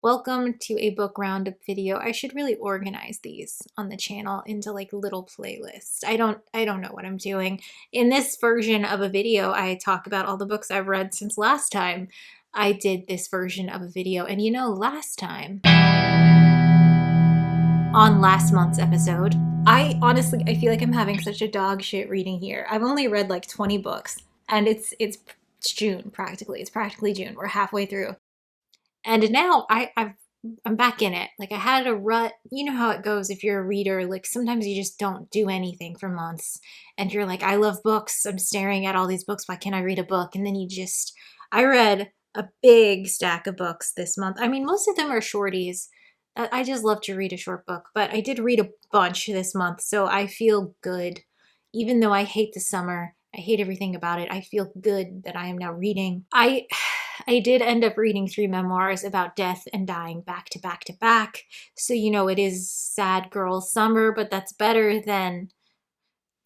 Welcome to a book roundup video. I should really organize these on the channel into like little playlists. I don't know what I'm doing. In this version of a video, I talk about all the books I've read since last time I did this version of a video. And you know, last time on last month's episode, I feel like I'm having such a dog shit reading here. I've only read like 20 books and it's June practically. It's practically June. We're halfway through. And now I'm back in it. Like I had a rut. You know how it goes if you're a reader. Like sometimes you just don't do anything for months and you're like, I love books. I'm staring at all these books. Why can't I read a book? And then I read a big stack of books this month. I mean, most of them are shorties. I just love to read a short book, but I did read a bunch this month. So I feel good. Even though I hate the summer, I hate everything about it. I feel good that I am now reading. I did end up reading 3 memoirs about death and dying back to back to back. So, you know, it is sad girl summer, but that's better than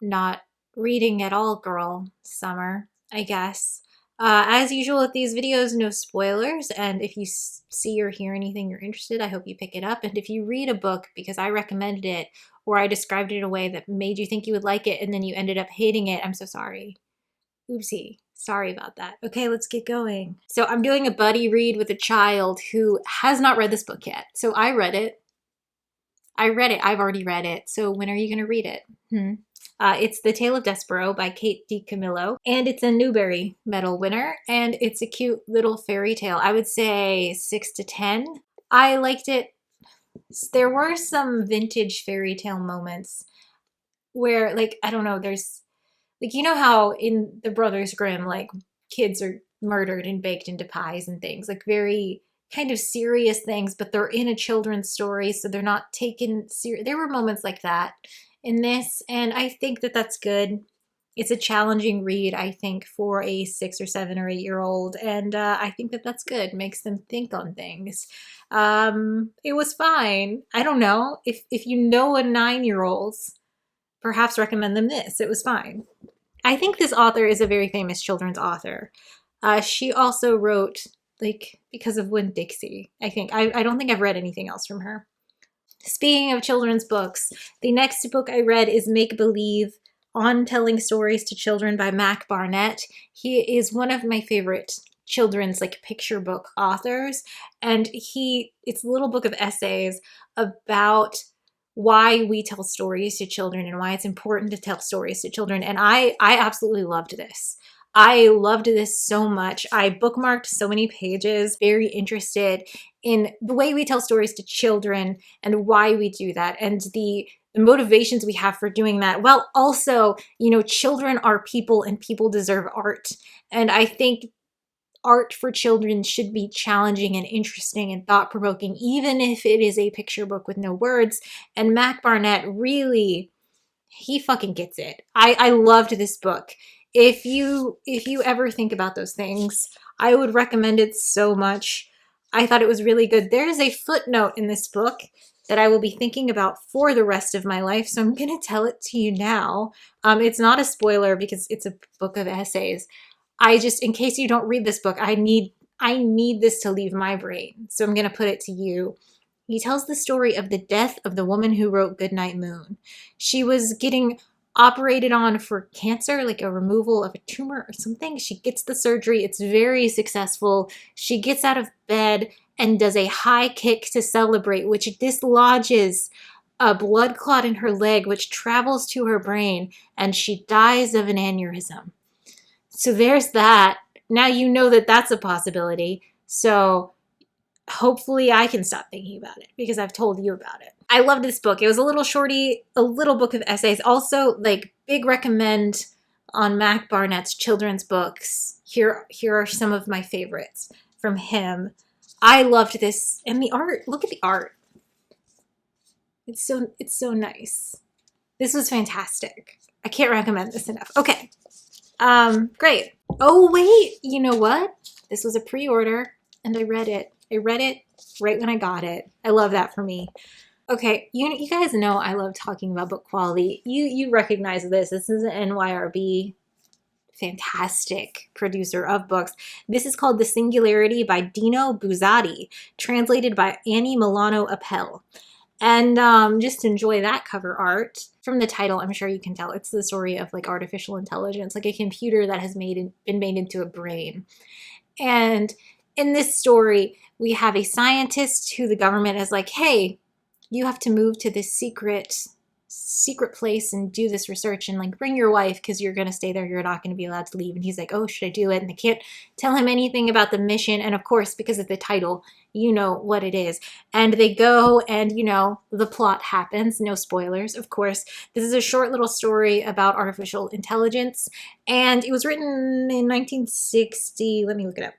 not reading at all girl summer, I guess. As usual with these videos, no spoilers. And if you see or hear anything you're interested, I hope you pick it up. And if you read a book because I recommended it or I described it in a way that made you think you would like it and then you ended up hating it, I'm so sorry. Oopsie. Sorry about that. Okay, let's get going. So I'm doing a buddy read with a child who has not read this book yet. So I read it. I've already read it. So when are you going to read it? It's The Tale of Despereaux by Kate DiCamillo, and it's a Newbery Medal winner, and it's a cute little fairy tale. I would say 6 to 10. I liked it. There were some vintage fairy tale moments where, like, I don't know, there's, like, you know how in the Brothers Grimm, like, kids are murdered and baked into pies and things, like very kind of serious things, but they're in a children's story, so they're not taken serious. There were moments like that in this, and I think that that's good. It's a challenging read, I think, for a 6 or 7 or 8-year-old, and I think that that's good. Makes them think on things. It was fine. I don't know. If you know a 9-year-olds, perhaps recommend them this. It was fine. I think this author is a very famous children's author. She also wrote, like, Because of Winn-Dixie, I think. I don't think I've read anything else from her. Speaking of children's books, the next book I read is Make Believe, On Telling Stories to Children by Mac Barnett. He is one of my favorite children's, like, picture book authors. And it's a little book of essays about why we tell stories to children and why it's important to tell stories to children. And I absolutely loved this. I loved this so much. I bookmarked so many pages, very interested in the way we tell stories to children and why we do that and the motivations we have for doing that. Well, also, you know, children are people and people deserve art. And I think art for children should be challenging and interesting and thought-provoking, even if it is a picture book with no words. And Mac Barnett really, he fucking gets it. I loved this book. If you ever think about those things, I would recommend it so much. I thought it was really good. There is a footnote in this book that I will be thinking about for the rest of my life, so I'm going to tell it to you now. It's not a spoiler because it's a book of essays. In case you don't read this book, I need this to leave my brain. So I'm going to put it to you. He tells the story of the death of the woman who wrote Goodnight Moon. She was getting operated on for cancer, like a removal of a tumor or something. She gets the surgery. It's very successful. She gets out of bed and does a high kick to celebrate, which dislodges a blood clot in her leg, which travels to her brain, and she dies of an aneurysm. So there's that. Now you know that that's a possibility. So hopefully I can stop thinking about it because I've told you about it. I loved this book. It was a little shorty, a little book of essays. Also, like, big recommend on Mac Barnett's children's books. Here are some of my favorites from him. I loved this. And the art, look at the art. It's so nice. This was fantastic. I can't recommend this enough. Okay. Great. Oh, wait, you know what? This was a pre-order and I read it. I read it right when I got it. I love that for me. Okay, you guys know I love talking about book quality. You recognize this. This is an NYRB fantastic producer of books. This is called The Singularity by Dino Buzzati, translated by Annie Milano Appel. And just enjoy that cover art. From the title, I'm sure you can tell it's the story of like artificial intelligence, like a computer that has been made into a brain. And in this story, we have a scientist who the government is like, hey, you have to move to this secret place and do this research and like bring your wife because you're going to stay there. You're not going to be allowed to leave. And he's like, oh, should I do it? And they can't tell him anything about the mission. And of course, because of the title, you know what it is. And they go and, you know, the plot happens. No spoilers, of course. This is a short little story about artificial intelligence. And it was written in 1960. Let me look it up.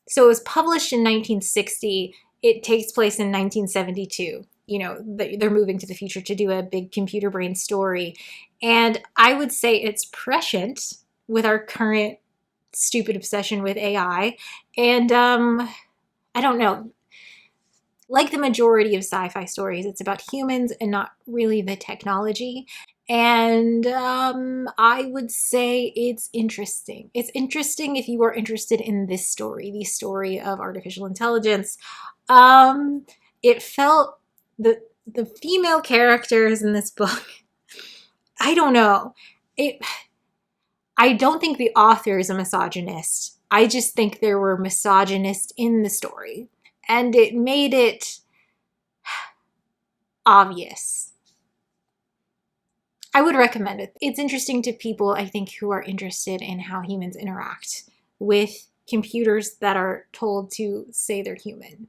So it was published in 1960. It takes place in 1972. You know, they're moving to the future to do a big computer brain story. And I would say it's prescient with our current stupid obsession with AI. And I don't know. Like the majority of sci-fi stories, it's about humans and not really the technology. And I would say it's interesting. It's interesting if you are interested in this story, the story of artificial intelligence. It felt the female characters in this book, I don't know. I don't think the author is a misogynist. I just think there were misogynists in the story. And it made it obvious. I would recommend it. It's interesting to people, I think, who are interested in how humans interact with computers that are told to say they're human.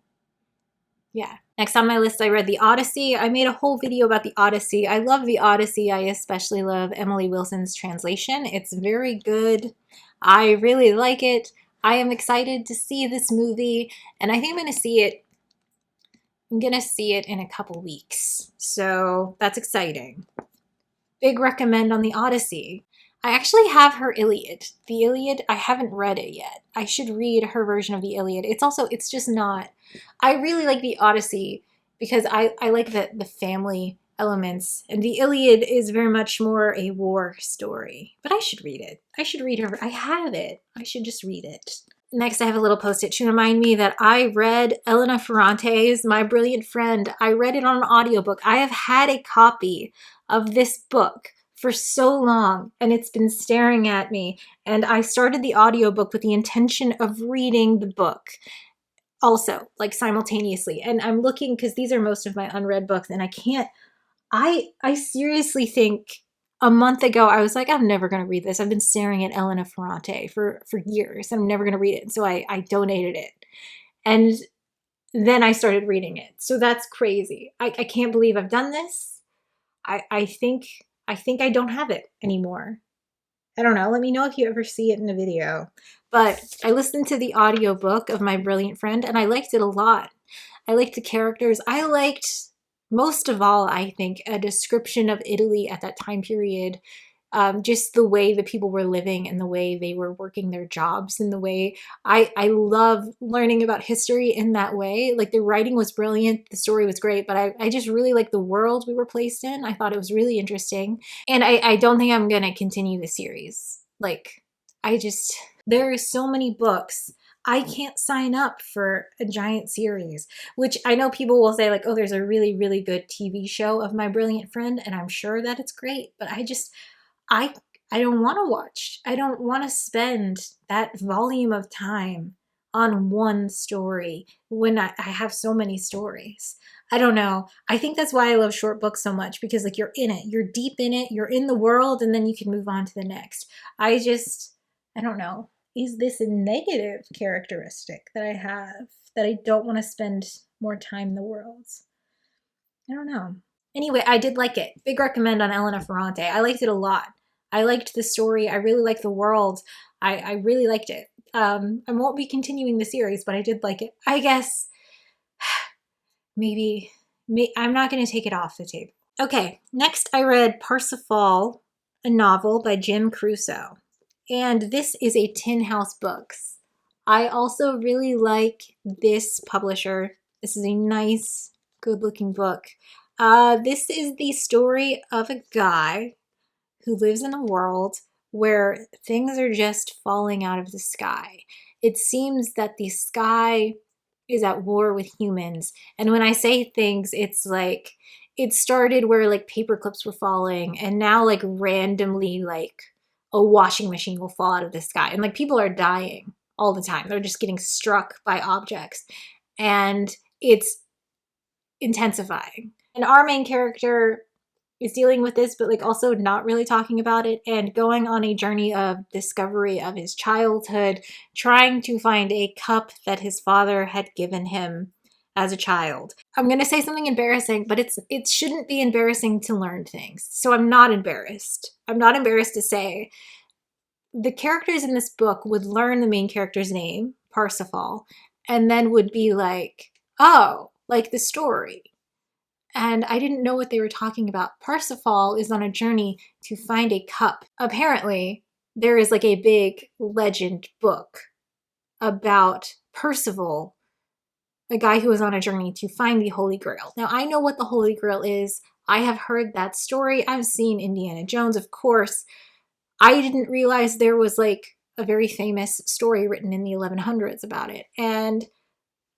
Yeah. Next on my list, I read the Odyssey. I made a whole video about the Odyssey. I love the Odyssey. I especially love Emily Wilson's translation. It's very good. I really like it. I am excited to see this movie, and I think I'm going to see it. I'm going to see it in a couple weeks. So that's exciting. Big recommend on the Odyssey. I actually have her Iliad. The Iliad, I haven't read it yet. I should read her version of the Iliad. It's just not. I really like the Odyssey because I like the family elements. And the Iliad is very much more a war story. But I should read it. I should read her. I have it. I should just read it. Next, I have a little post-it to remind me that I read Elena Ferrante's My Brilliant Friend. I read it on an audiobook. I have had a copy of this book for so long, and it's been staring at me. And I started the audiobook with the intention of reading the book also, like simultaneously. And I'm looking, because these are most of my unread books, and I seriously think a month ago, I was like, I'm never going to read this. I've been staring at Elena Ferrante for years. I'm never going to read it. So I donated it. And then I started reading it. So that's crazy. I can't believe I've done this. I think I don't have it anymore. I don't know. Let me know if you ever see it in a video. But I listened to the audiobook of My Brilliant Friend, and I liked it a lot. I liked the characters. I liked, most of all, I think, a description of Italy at that time period. Just the way the people were living and the way they were working their jobs and the way I love learning about history in that way. Like, the writing was brilliant. The story was great, but I just really like the world we were placed in. I thought it was really interesting. And I don't think I'm going to continue the series. Like, there are so many books. I can't sign up for a giant series, which I know people will say like, oh, there's a really, really good TV show of My Brilliant Friend. And I'm sure that it's great, but I don't want to watch. I don't want to spend that volume of time on one story when I have so many stories. I don't know. I think that's why I love short books so much, because like you're in it, you're deep in it, you're in the world, and then you can move on to the next. I don't know. Is this a negative characteristic that I have, that I don't want to spend more time in the world? I don't know. Anyway, I did like it. Big recommend on Elena Ferrante. I liked it a lot. I liked the story. I really liked the world. I really liked it. I won't be continuing the series, but I did like it. I guess maybe I'm not going to take it off the table. Okay, next I read Parsifal, a novel by Jim Crusoe. And this is a Tin House Books. I also really like this publisher. This is a nice, good-looking book. This is the story of a guy who lives in a world where things are just falling out of the sky. It seems that the sky is at war with humans. And when I say things, it's like it started where like paper clips were falling, and now like randomly like a washing machine will fall out of the sky. And like people are dying all the time. They're just getting struck by objects. And it's intensifying. And our main character is dealing with this, but like also not really talking about it and going on a journey of discovery of his childhood, trying to find a cup that his father had given him as a child. I'm going to say something embarrassing, but it shouldn't be embarrassing to learn things. So I'm not embarrassed. I'm not embarrassed to say the characters in this book would learn the main character's name, Parsifal, and then would be like, oh, like the story. And I didn't know what they were talking about. Parsifal is on a journey to find a cup. Apparently, there is like a big legend book about Percival, a guy who was on a journey to find the Holy Grail. Now, I know what the Holy Grail is. I have heard that story. I've seen Indiana Jones, of course. I didn't realize there was like a very famous story written in the 1100s about it. And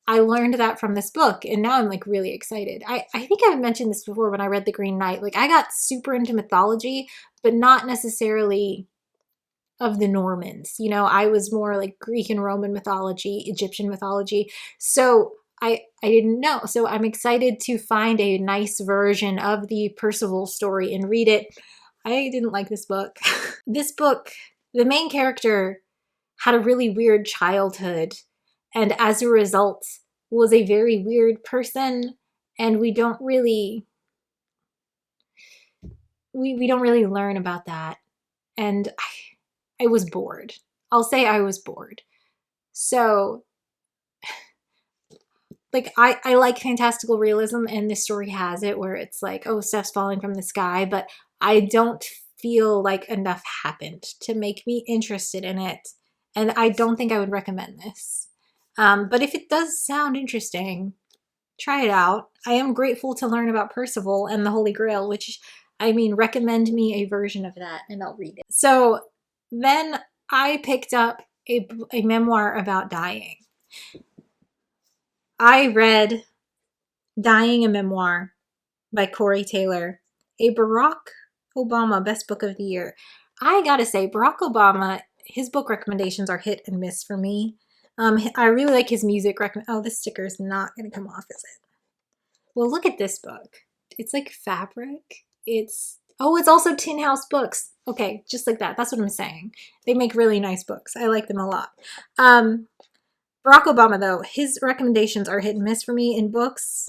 I learned that from this book, and now I'm like really excited. I think I've mentioned this before when I read The Green Knight. Like I got super into mythology, but not necessarily of the Normans. You know, I was more like Greek and Roman mythology, Egyptian mythology. So I didn't know. So I'm excited to find a nice version of the Percival story and read it. I didn't like this book. This book, the main character had a really weird childhood, and as a result was a very weird person, and we don't really learn about that. And I was bored. I'll say I was bored. So like I like fantastical realism, and this story has it where it's like, oh, stuff's falling from the sky, but I don't feel like enough happened to make me interested in it. And I don't think I would recommend this. But if it does sound interesting, try it out. I am grateful to learn about Percival and the Holy Grail, which, I mean, recommend me a version of that and I'll read it. So then I picked up a memoir about dying. I read Dying, a Memoir by Corey Taylor, a Barack Obama Best Book of the Year. I gotta say, Barack Obama, his book recommendations are hit and miss for me. I really like his music. Oh, this sticker is not going to come off, is it? Well, look at this book. It's like fabric. It's also Tin House Books. Okay, just like that. That's what I'm saying. They make really nice books. I like them a lot. Barack Obama, though, his recommendations are hit and miss for me in books.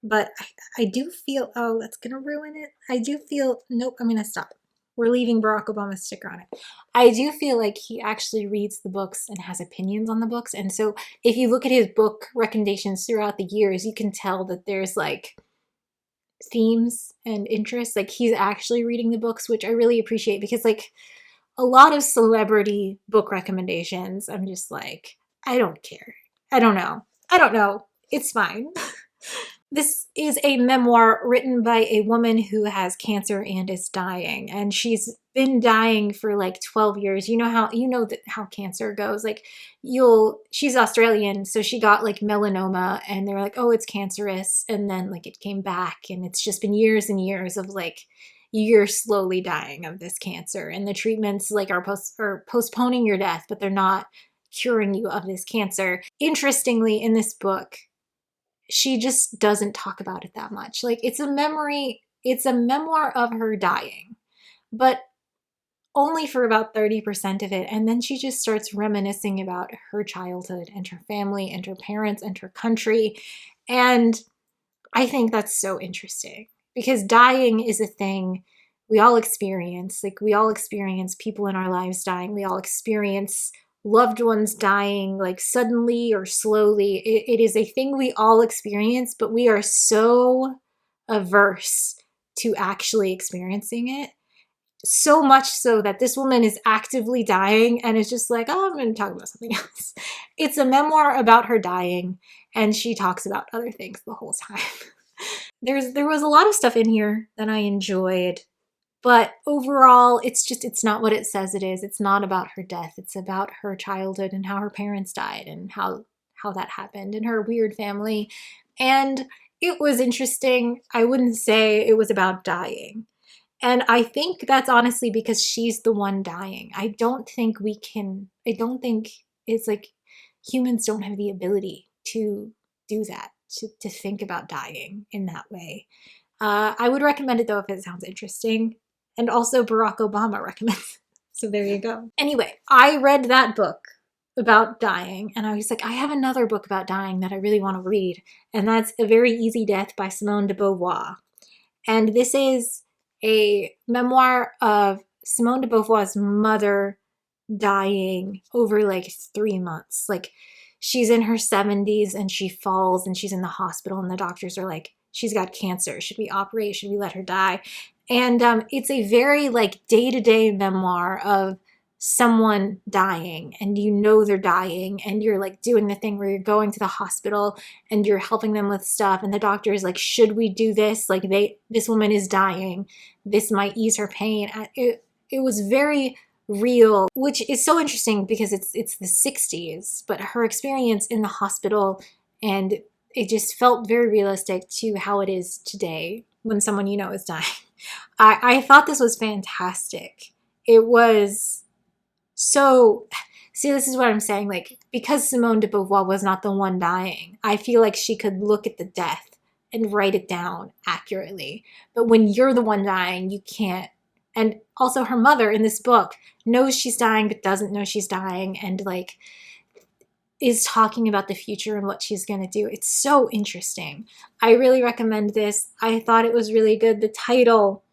But I do feel, oh, that's going to ruin it. I do feel, nope, I'm going to stop. We're leaving Barack Obama's sticker on it. I do feel like he actually reads the books and has opinions on the books. And so if you look at his book recommendations throughout the years, you can tell that there's like themes and interests. Like he's actually reading the books, which I really appreciate, because like a lot of celebrity book recommendations, I'm just like, I don't care. I don't know. It's fine. This is a memoir written by a woman who has cancer and is dying, and she's been dying for like 12 years. You know how cancer goes. Like she's Australian, so she got like melanoma, and they're like, oh, it's cancerous, and then like it came back, and it's just been years and years of like you're slowly dying of this cancer, and the treatments like are postponing your death, but they're not curing you of this cancer. Interestingly, in this book, she just doesn't talk about it that much. Like it's a memoir of her dying, but only for about 30% of it. And then she just starts reminiscing about her childhood and her family and her parents and her country. And I think that's so interesting, because dying is a thing we all experience. Like we all experience people in our lives dying. We all experience loved ones dying, like suddenly or slowly. It is a thing we all experience, but we are so averse to actually experiencing it. So much so that this woman is actively dying and is just like, oh, I'm going to talk about something else. It's a memoir about her dying, and she talks about other things the whole time. There was a lot of stuff in here that I enjoyed. But overall, it's not what it says it is. It's not about her death. It's about her childhood and how her parents died and how that happened and her weird family. And it was interesting. I wouldn't say it was about dying. And I think that's honestly because she's the one dying. I don't think it's like humans don't have the ability to do that, to think about dying in that way. I would recommend it though if it sounds interesting. And also Barack Obama recommends. So there you go. Anyway, I read that book about dying and I was like, I have another book about dying that I really want to read. And that's A Very Easy Death by Simone de Beauvoir. And this is a memoir of Simone de Beauvoir's mother dying over like 3 months. Like she's in her 70s and she falls and she's in the hospital and the doctors are like, she's got cancer. Should we operate? Should we let her die? And it's a very like day-to-day memoir of someone dying and you know they're dying and you're like doing the thing where you're going to the hospital and you're helping them with stuff and the doctor is like, should we do this? Like this woman is dying. This might ease her pain. It was very real, which is so interesting because it's the 60s, but her experience in the hospital and it just felt very realistic to how it is today when someone you know is dying. I thought this was fantastic. It was so, see, this is what I'm saying. Like, because Simone de Beauvoir was not the one dying, I feel like she could look at the death and write it down accurately. But when you're the one dying, you can't. And also her mother in this book knows she's dying, but doesn't know she's dying. And like, is talking about the future and what she's going to do. It's so interesting. I really recommend this. I thought it was really good. The title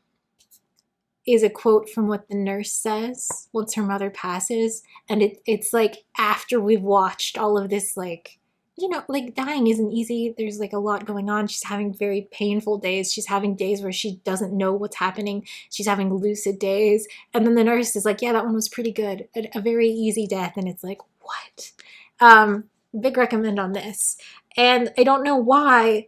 is a quote from what the nurse says once her mother passes. And it's like after we've watched all of this, like, you know, like dying isn't easy. There's like a lot going on. She's having very painful days. She's having days where she doesn't know what's happening. She's having lucid days. And then the nurse is like, yeah, that one was pretty good. A very easy death. And it's like, what? Big recommend on this. And I don't know why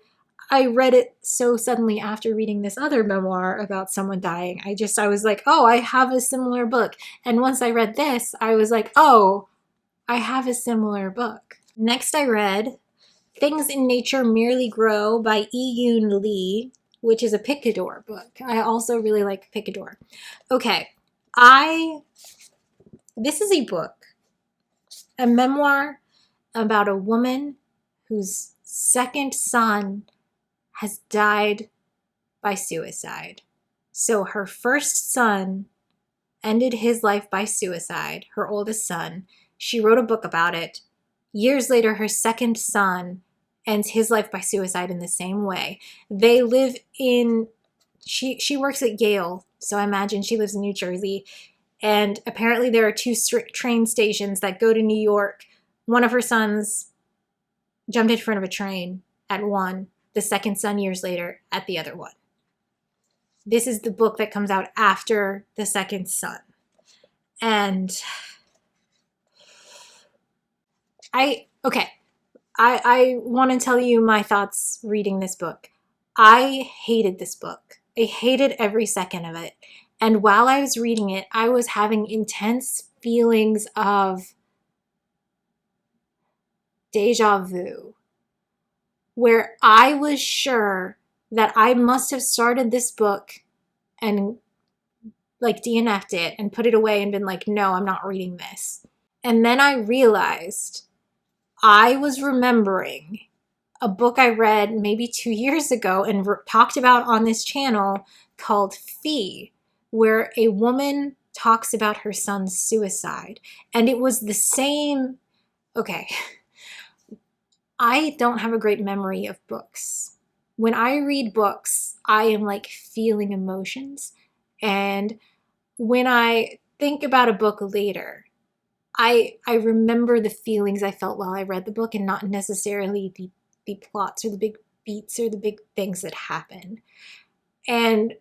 I read it so suddenly after reading this other memoir about someone dying. I was like, oh, I have a similar book. And once I read this, I was like, oh, I have a similar book. Next I read Things in Nature Merely Grow by Yoon Lee, which is a Picador book. I also really like Picador. Okay, this is a book, a memoir about a woman whose second son has died by suicide. So her first son ended his life by suicide, her oldest son. She wrote a book about it. Years later, her second son ends his life by suicide in the same way. They live in, she works at Yale, so I imagine she lives in New Jersey. And apparently there are two train stations that go to New York. One of her sons jumped in front of a train at one, the second son years later at the other one. This is the book that comes out after the second son. And I want to tell you my thoughts reading this book. I hated this book. I hated every second of it. And while I was reading it, I was having intense feelings of deja vu, where I was sure that I must have started this book and like DNF'd it and put it away and been like, no, I'm not reading this. And then I realized I was remembering a book I read maybe 2 years ago and talked about on this channel called Fee, where a woman talks about her son's suicide. And it was the same, okay, I don't have a great memory of books. When I read books, I am like feeling emotions. And when I think about a book later, I remember the feelings I felt while I read the book and not necessarily the plots or the big beats or the big things that happen. And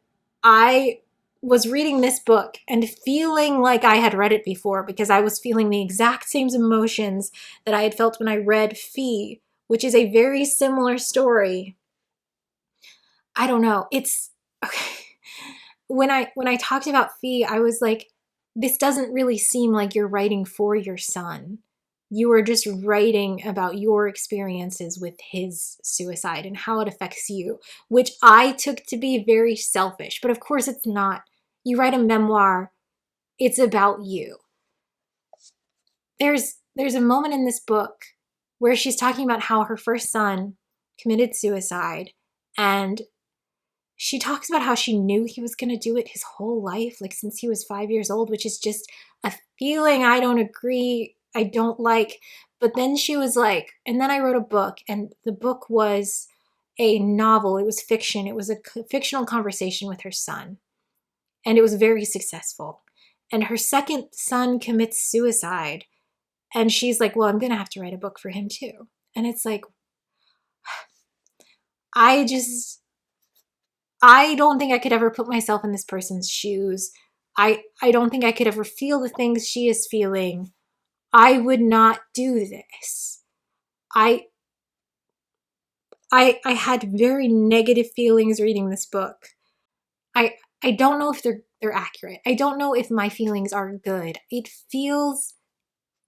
I was reading this book and feeling like I had read it before because I was feeling the exact same emotions that I had felt when I read Fee, which is a very similar story. I don't know. It's okay. when I talked about Fee, I was like, this doesn't really seem like you're writing for your son. You are just writing about your experiences with his suicide and how it affects you, which I took to be very selfish. But of course it's not. You write a memoir, it's about you. There's a moment in this book where she's talking about how her first son committed suicide, and she talks about how she knew he was going to do it his whole life, like since he was 5 years old, which is just a feeling I don't agree, I don't like. But then she was like, and then I wrote a book, and the book was a novel. It was fiction. It was a fictional conversation with her son, and it was very successful. And her second son commits suicide, and she's like, well, I'm going to have to write a book for him too. And it's like, I don't think I could ever put myself in this person's shoes. I don't think I could ever feel the things she is feeling. I would not do this. I had very negative feelings reading this book. I don't know if they're accurate. I don't know if my feelings are good. It feels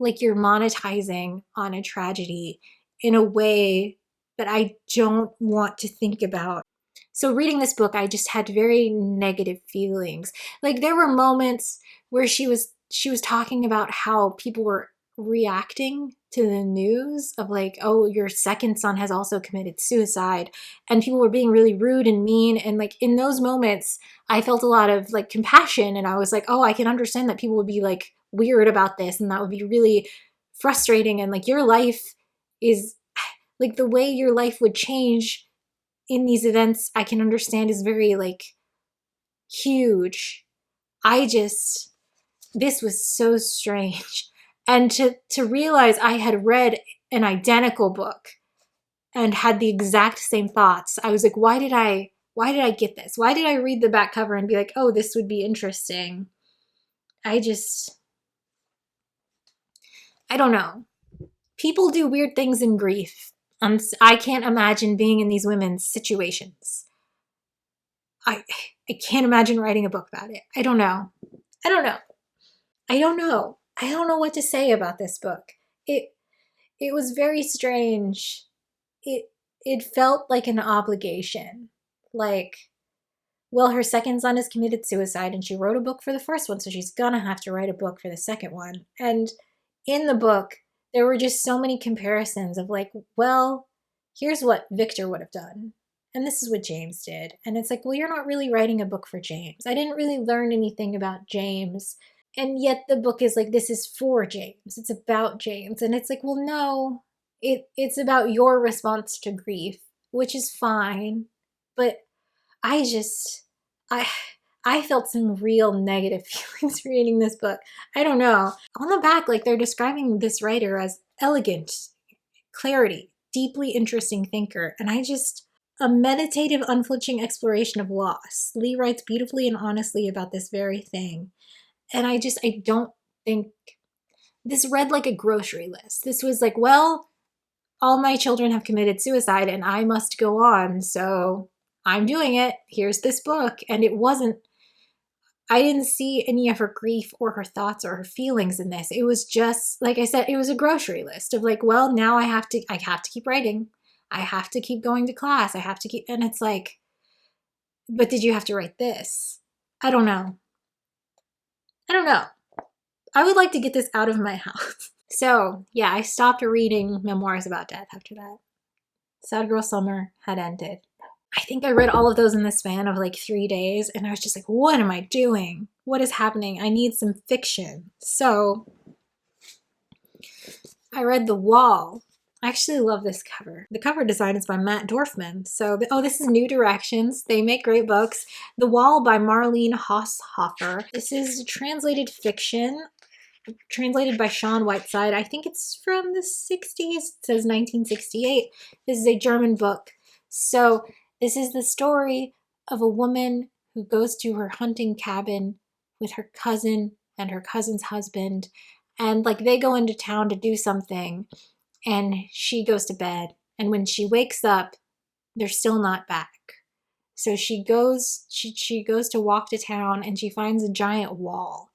like you're monetizing on a tragedy in a way that I don't want to think about. So reading this book, I just had very negative feelings. Like there were moments where she was talking about how people were reacting to the news of like, oh, your second son has also committed suicide, and people were being really rude and mean. And like in those moments, I felt a lot of like compassion, and I was like, oh, I can understand that people would be like weird about this, and that would be really frustrating. And like your life is like the way your life would change in these events, I can understand is very like huge. This was so strange. And to realize I had read an identical book and had the exact same thoughts, I was like, why did I get this? Why did I read the back cover and be like, oh, this would be interesting? I don't know. People do weird things in grief. I can't imagine being in these women's situations. I can't imagine writing a book about it. I don't know. I don't know what to say about this book. It was very strange. It felt like an obligation. Like, well, her second son has committed suicide and she wrote a book for the first one, so she's gonna have to write a book for the second one. And in the book, there were just so many comparisons of like, well, here's what Victor would have done. And this is what James did. And it's like, well, you're not really writing a book for James. I didn't really learn anything about James. And yet the book is like, this is for James. It's about James. And it's like, well, no, it's about your response to grief, which is fine. But I felt some real negative feelings reading this book. I don't know. On the back, like they're describing this writer as elegant, clarity, deeply interesting thinker. And a meditative, unflinching exploration of loss. Lee writes beautifully and honestly about this very thing. And I don't think this read like a grocery list. This was like, well, all my children have committed suicide and I must go on. So I'm doing it. Here's this book. And I didn't see any of her grief or her thoughts or her feelings in this. It was just, like I said, it was a grocery list of like, well, now I have to keep writing. I have to keep going to class. And it's like, but did you have to write this? I don't know. I would like to get this out of my house. So yeah, I stopped reading memoirs about death after that. Sad Girl Summer had ended. I think I read all of those in the span of like 3 days, and I was just like, what am I doing? What is happening? I need some fiction. So I read The Wall. I actually love this cover. The cover design is by Matt Dorfman. So, this is New Directions. They make great books. The Wall by Marlene Haushofer. This is translated fiction, translated by Sean Whiteside. I think it's from the 60s. It says 1968. This is a German book. So this is the story of a woman who goes to her hunting cabin with her cousin and her cousin's husband. And like they go into town to do something and she goes to bed. And when she wakes up, they're still not back. So she goes to walk to town, and she finds a giant wall,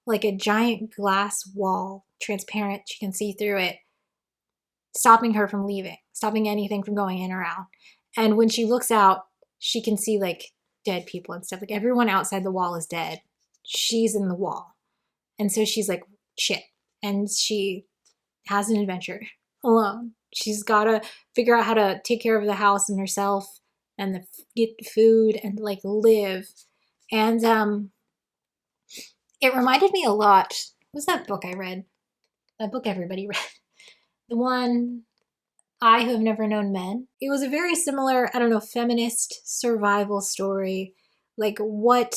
like a giant glass wall, transparent, she can see through it, stopping her from leaving, stopping anything from going in or out. And when she looks out, she can see like dead people and stuff. Like everyone outside the wall is dead. She's in the wall. And so she's like, shit. And she has an adventure alone. She's got to figure out how to take care of the house and herself and get food and like live. And it reminded me a lot. What was that book I read? That book everybody read. The one, I Who Have Never Known Men. It was a very similar, I don't know, feminist survival story. Like, what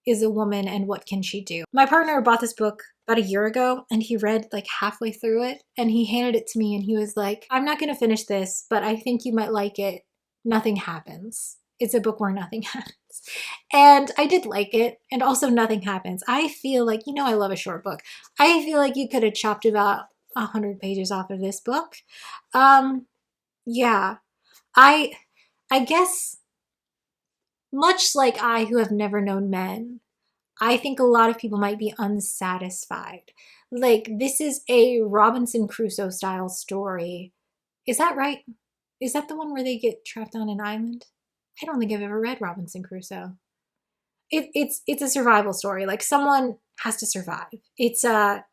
is a woman and what can she do? My partner bought this book about a year ago, and he read like halfway through it, and he handed it to me, and he was like, I'm not going to finish this, but I think you might like it. Nothing happens. It's a book where nothing happens. And I did like it, and also nothing happens. I feel like, you know, I love a short book. I feel like you could have chopped about 100 pages off of this book. Yeah, I guess much like I Who Have Never Known Men, I think a lot of people might be unsatisfied. Like, this is a Robinson Crusoe style story. Is that right? Is that the one where they get trapped on an island? I don't think I've ever read Robinson Crusoe. It's a survival story. Like, someone has to survive. It's The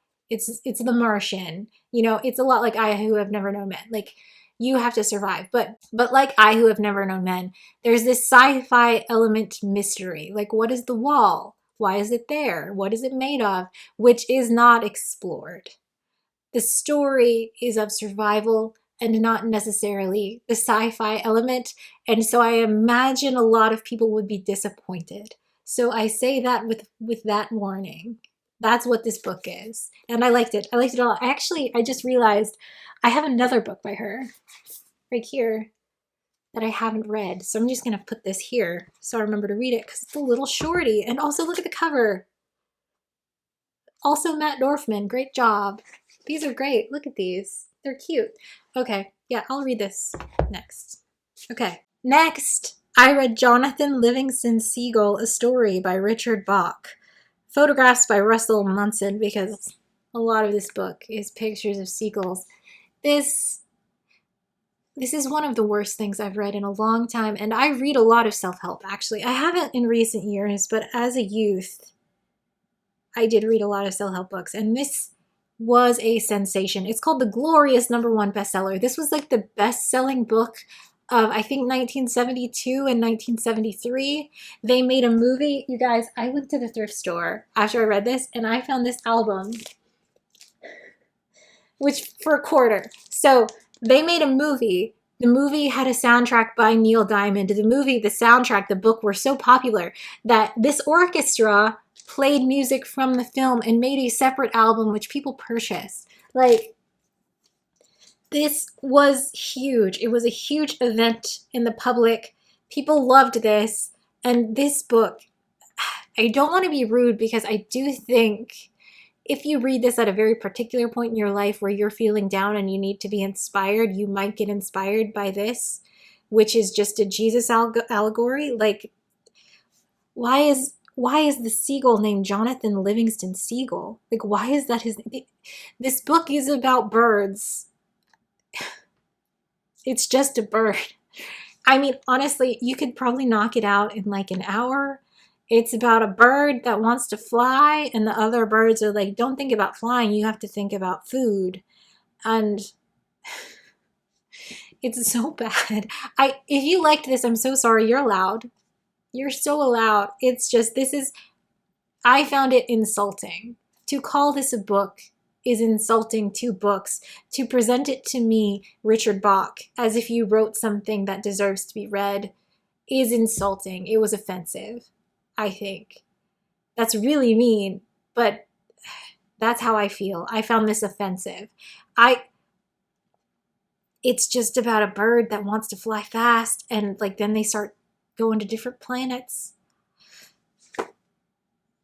Martian. You know, it's a lot like I Who Have Never Known Men. Like, you have to survive. But like I Who Have Never Known Men, there's this sci-fi element mystery. Like, what is the wall? Why is it there? What is it made of? Which is not explored. The story is of survival and not necessarily the sci-fi element. And so I imagine a lot of people would be disappointed. So I say that with that warning. That's what this book is. And I liked it. I liked it a lot. I just realized I have another book by her right here that I haven't read. So I'm just going to put this here so I remember to read it because it's a little shorty. And also look at the cover. Also Matt Dorfman, great job. These are great. Look at these. They're cute. Okay, yeah, I'll read this next. Okay, next, I read Jonathan Livingston Seagull, A Story by Richard Bach. Photographs by Russell Munson, because a lot of this book is pictures of seagulls. This is one of the worst things I've read in a long time, and I read a lot of self-help, actually. I haven't in recent years, but as a youth, I did read a lot of self-help books, and this was a sensation. It's called the glorious #1 bestseller. This was like the best-selling book of, I think, 1972 and 1973. They made a movie. You guys, I went to the thrift store after I read this, and I found this album, which for a quarter. So they made a movie. The movie had a soundtrack by Neil Diamond. The movie, the soundtrack, the book were so popular that this orchestra played music from the film and made a separate album which people purchased. Like, this was huge. It was a huge event in the public. People loved this. And this book, I don't want to be rude because I do think if you read this at a very particular point in your life where you're feeling down and you need to be inspired, you might get inspired by this, which is just a Jesus allegory. Like, why is the seagull named Jonathan Livingston Seagull? Like, why is that his name? This book is about birds. It's just a bird. I mean, honestly, you could probably knock it out in like an hour. It's about a bird that wants to fly, and the other birds are like, don't think about flying, you have to think about food. And it's so bad. If you liked this, I'm so sorry. You're allowed. You're so allowed. It's just, I found it insulting. To call this a book is insulting to books. To present it to me, Richard Bach, as if you wrote something that deserves to be read is insulting. It was offensive, I think. That's really mean, but that's how I feel. I found this offensive. It's just about a bird that wants to fly fast, and like then they start going to different planets.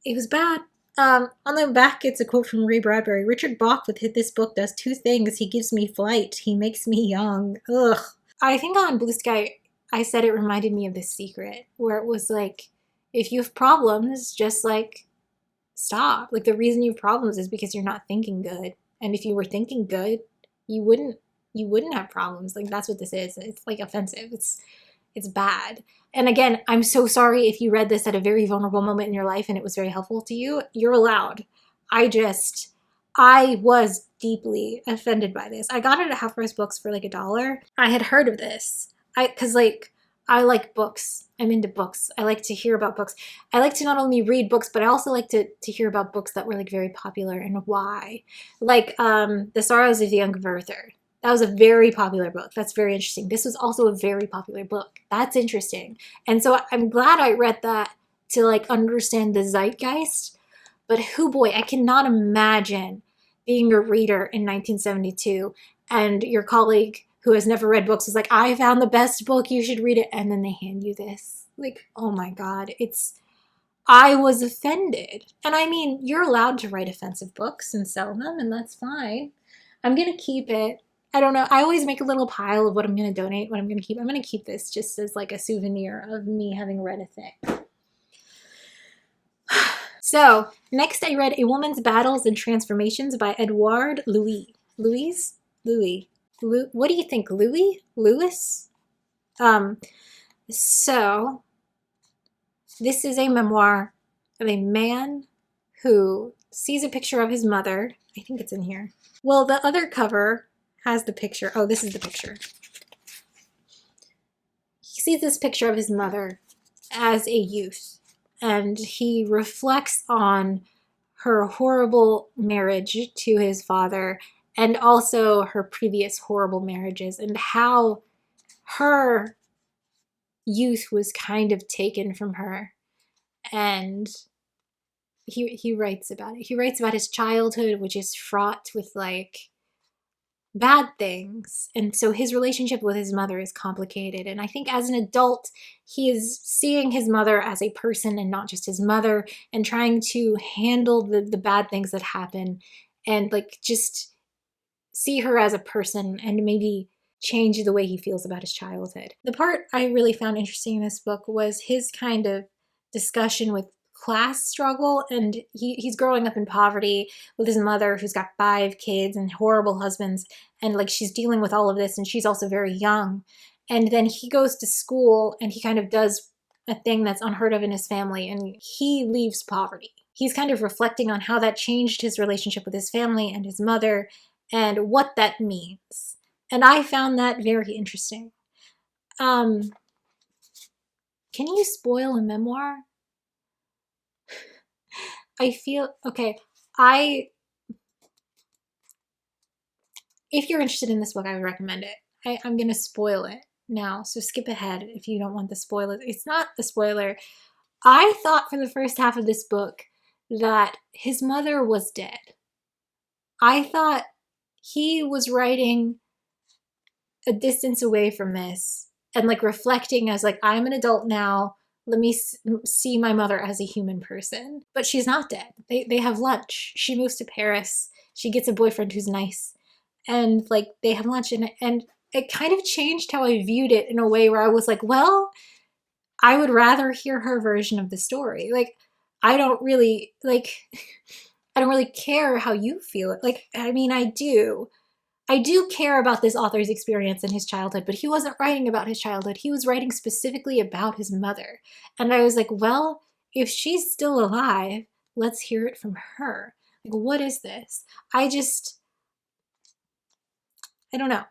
It was bad. On the back, it's a quote from Ray Bradbury. Richard Bach with this book does two things. He gives me flight. He makes me young. Ugh. I think on Blue Sky, I said it reminded me of The Secret, where it was like, if you have problems, just like stop. Like the reason you have problems is because you're not thinking good. And if you were thinking good, you wouldn't have problems. Like that's what this is. It's like offensive. It's bad. And again, I'm so sorry if you read this at a very vulnerable moment in your life and it was very helpful to you. You're allowed. I was deeply offended by this. I got it at Half Price Books for like $1. I had heard of this. Cause like, I like books. I'm into books. I like to hear about books. I like to not only read books, but I also like to hear about books that were like very popular and why. Like The Sorrows of the Young Werther. That was a very popular book. That's very interesting. This was also a very popular book. That's interesting. And so I'm glad I read that to like understand the zeitgeist. But who boy, I cannot imagine being a reader in 1972 and your colleague who has never read books is like, I found the best book, you should read it. And then they hand you this. Like, oh my God, I was offended. And I mean, you're allowed to write offensive books and sell them, and that's fine. I'm going to keep it. I don't know. I always make a little pile of what I'm going to donate, what I'm going to keep. I'm going to keep this just as like a souvenir of me having read a thing. So next I read A Woman's Battles and Transformations by Edouard Louis. What do you think, Louis? Lewis? So this is a memoir of a man who sees a picture of his mother. I think it's in here. Well, the other cover has the picture. Oh, this is the picture. He sees this picture of his mother as a youth, and he reflects on her horrible marriage to his father and also her previous horrible marriages and how her youth was kind of taken from her. And he writes about it. He writes about his childhood, which is fraught with like bad things. And so his relationship with his mother is complicated. And I think as an adult, he is seeing his mother as a person and not just his mother, and trying to handle the bad things that happen and like just see her as a person and maybe change the way he feels about his childhood. The part I really found interesting in this book was his kind of discussion with class struggle, and he's growing up in poverty with his mother who's got 5 kids and horrible husbands, and like she's dealing with all of this, and she's also very young. And then he goes to school and he kind of does a thing that's unheard of in his family, and he leaves poverty. He's kind of reflecting on how that changed his relationship with his family and his mother and what that means. And I found that very interesting. Can you spoil a memoir? I feel, okay, if you're interested in this book, I would recommend it. I'm going to spoil it now, so skip ahead if you don't want the spoiler. It's not a spoiler. I thought for the first half of this book that his mother was dead. I thought he was writing a distance away from this and like reflecting as like, I'm an adult now. Let me see my mother as a human person. But she's not dead. They have lunch. She moves to Paris. She gets a boyfriend who's nice. And like they have lunch, and it kind of changed how I viewed it in a way where I was like, well, I would rather hear her version of the story. Like, I don't really care how you feel. Like, I mean, I do care about this author's experience in his childhood, but he wasn't writing about his childhood. He was writing specifically about his mother. And I was like, well, if she's still alive, let's hear it from her. Like, what is this? I don't know.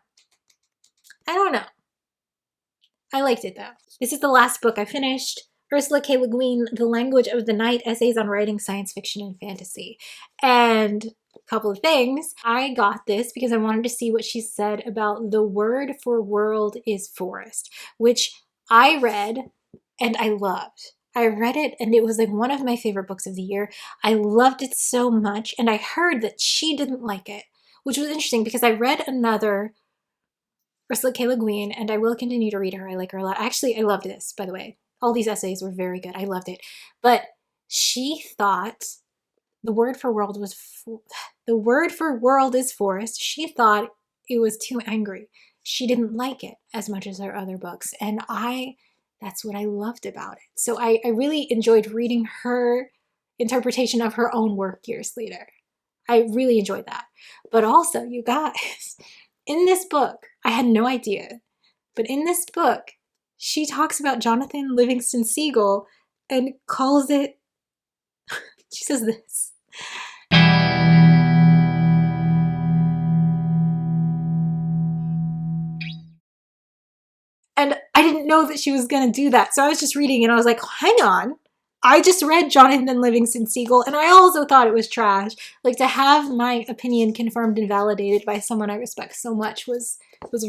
I liked it though. This is the last book I finished. Ursula K. Le Guin, The Language of the Night, Essays on Writing Science Fiction and Fantasy. And a couple of things. I got this because I wanted to see what she said about the word for world is forest, which I read and I loved. I read it and it was like one of my favorite books of the year. I loved it so much, and I heard that she didn't like it, which was interesting because I read another Ursula K. Le Guin, and I will continue to read her. I like her a lot. Actually, I loved this, by the way. All these essays were very good. I loved it. But she thought the word for world is forest. She thought it was too angry. she didn't like it as much as her other books. And that's what I loved about it. So I really enjoyed reading her interpretation of her own work years later. I really enjoyed that. But also, you guys, in this book, I had no idea, but in this book, she talks about Jonathan Livingston Seagull and calls it, she says this. And I didn't know that she was going to do that. So I was just reading and I was like, hang on. I just read Jonathan Livingston Seagull and I also thought it was trash. Like, to have my opinion confirmed and validated by someone I respect so much was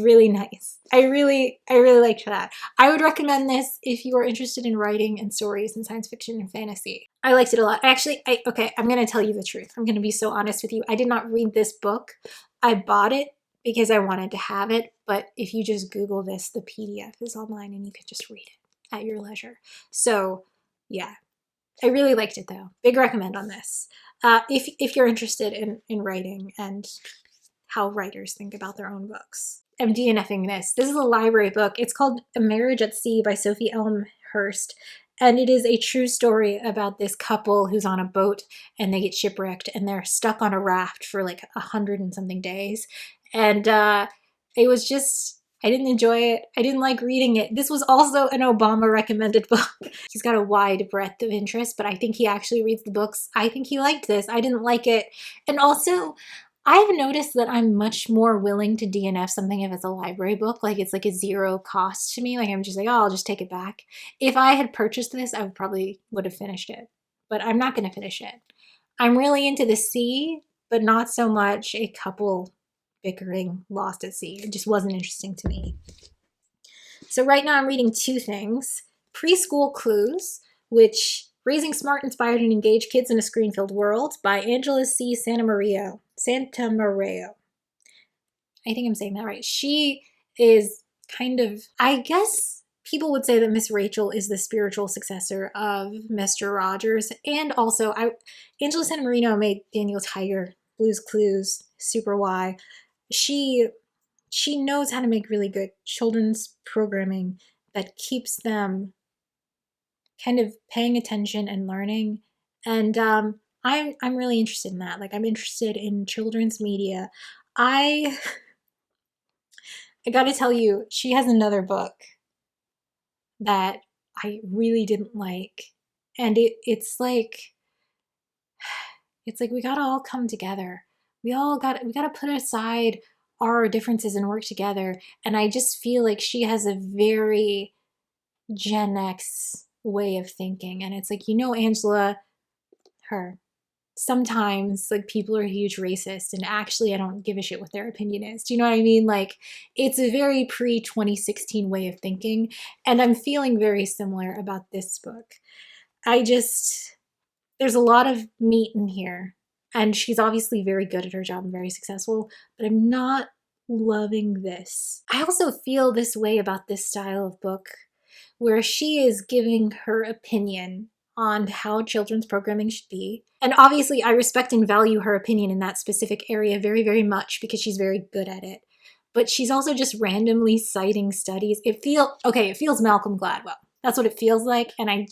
really nice. I really liked that. I would recommend this if you are interested in writing and stories and science fiction and fantasy. I liked it a lot. Okay, I'm going to tell you the truth. I'm going to be so honest with you. I did not read this book. I bought it because I wanted to have it, but if you just Google this, the PDF is online and you can just read it at your leisure. So yeah, I really liked it though. Big recommend on this. If you're interested in writing and how writers think about their own books. I'm DNFing this. This is a library book. It's called A Marriage at Sea by Sophie Elmhurst. And it is a true story about this couple who's on a boat and they get shipwrecked and they're stuck on a raft for like 100 and something days. And it was just, I didn't enjoy it. I didn't like reading it. This was also an Obama recommended book. He's got a wide breadth of interest, but I think he actually reads the books. I think he liked this. I didn't like it. And also, I've noticed that I'm much more willing to DNF something if it's a library book. Like, it's like a zero cost to me. Like, I'm just like, oh, I'll just take it back. If I had purchased this, I would have finished it. But I'm not going to finish it. I'm really into the sea, but not so much a couple bickering lost at sea. It just wasn't interesting to me. So right now I'm reading two things. Preschool Clues, which Raising Smart, Inspired, and Engaged Kids in a Screen-Filled World by Angela C. Santamaria. I think I'm saying that right. She is kind of, I guess people would say that Miss Rachel is the spiritual successor of Mr. Rogers. And also, Angela Santamaria made Daniel Tiger, Blue's Clues, Super Y. She knows how to make really good children's programming that keeps them kind of paying attention and learning. And I'm really interested in that. Like, I'm interested in children's media. I got to tell you, she has another book that I really didn't like. And it's like we gotta all come together. We gotta put aside our differences and work together. And I just feel like she has a very Gen X way of thinking. And it's like, Angela, sometimes like people are huge racists and actually I don't give a shit what their opinion is. Do you know what I mean? Like, it's a very pre-2016 way of thinking. And I'm feeling very similar about this book. There's a lot of meat in here. And she's obviously very good at her job and very successful, but I'm not loving this. I also feel this way about this style of book where she is giving her opinion on how children's programming should be. And obviously I respect and value her opinion in that specific area very, very much because she's very good at it. But she's also just randomly citing studies. It feels Malcolm Gladwell. That's what it feels like. And I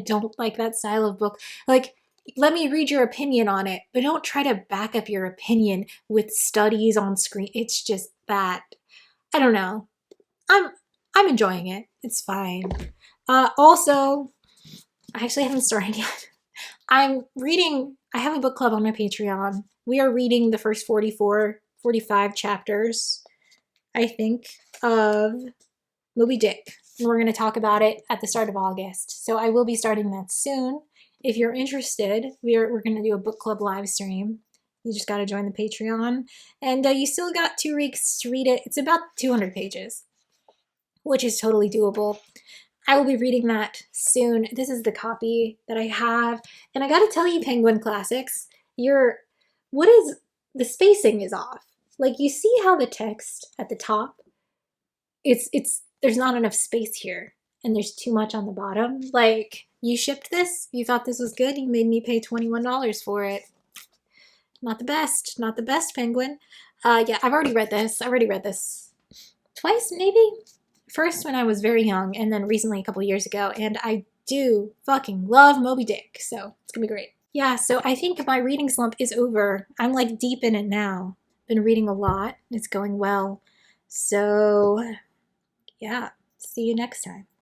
don't like that style of book. Like, let me read your opinion on it, but don't try to back up your opinion with studies on screen. It's just that, I don't know. I'm enjoying it. It's fine. Also, I actually haven't started yet. I have a book club on my Patreon. We are reading the first 45 chapters, I think, of Moby Dick. And we're going to talk about it at the start of August. So I will be starting that soon. If you're interested, we're going to do a book club live stream. You just got to join the Patreon. And you still got 2 weeks to read it. It's about 200 pages, which is totally doable. I will be reading that soon. This is the copy that I have. And I got to tell you, Penguin Classics, the spacing is off. Like, you see how the text at the top, there's not enough space here. And there's too much on the bottom. Like, you shipped this? You thought this was good? You made me pay $21 for it. Not the best. Not the best, Penguin. Yeah, I've already read this. twice maybe. First when I was very young, and then recently a couple years ago, and I do fucking love Moby Dick, so it's gonna be great. Yeah, so I think my reading slump is over. I'm like deep in it now. Been reading a lot. It's going well. So, yeah, see you next time.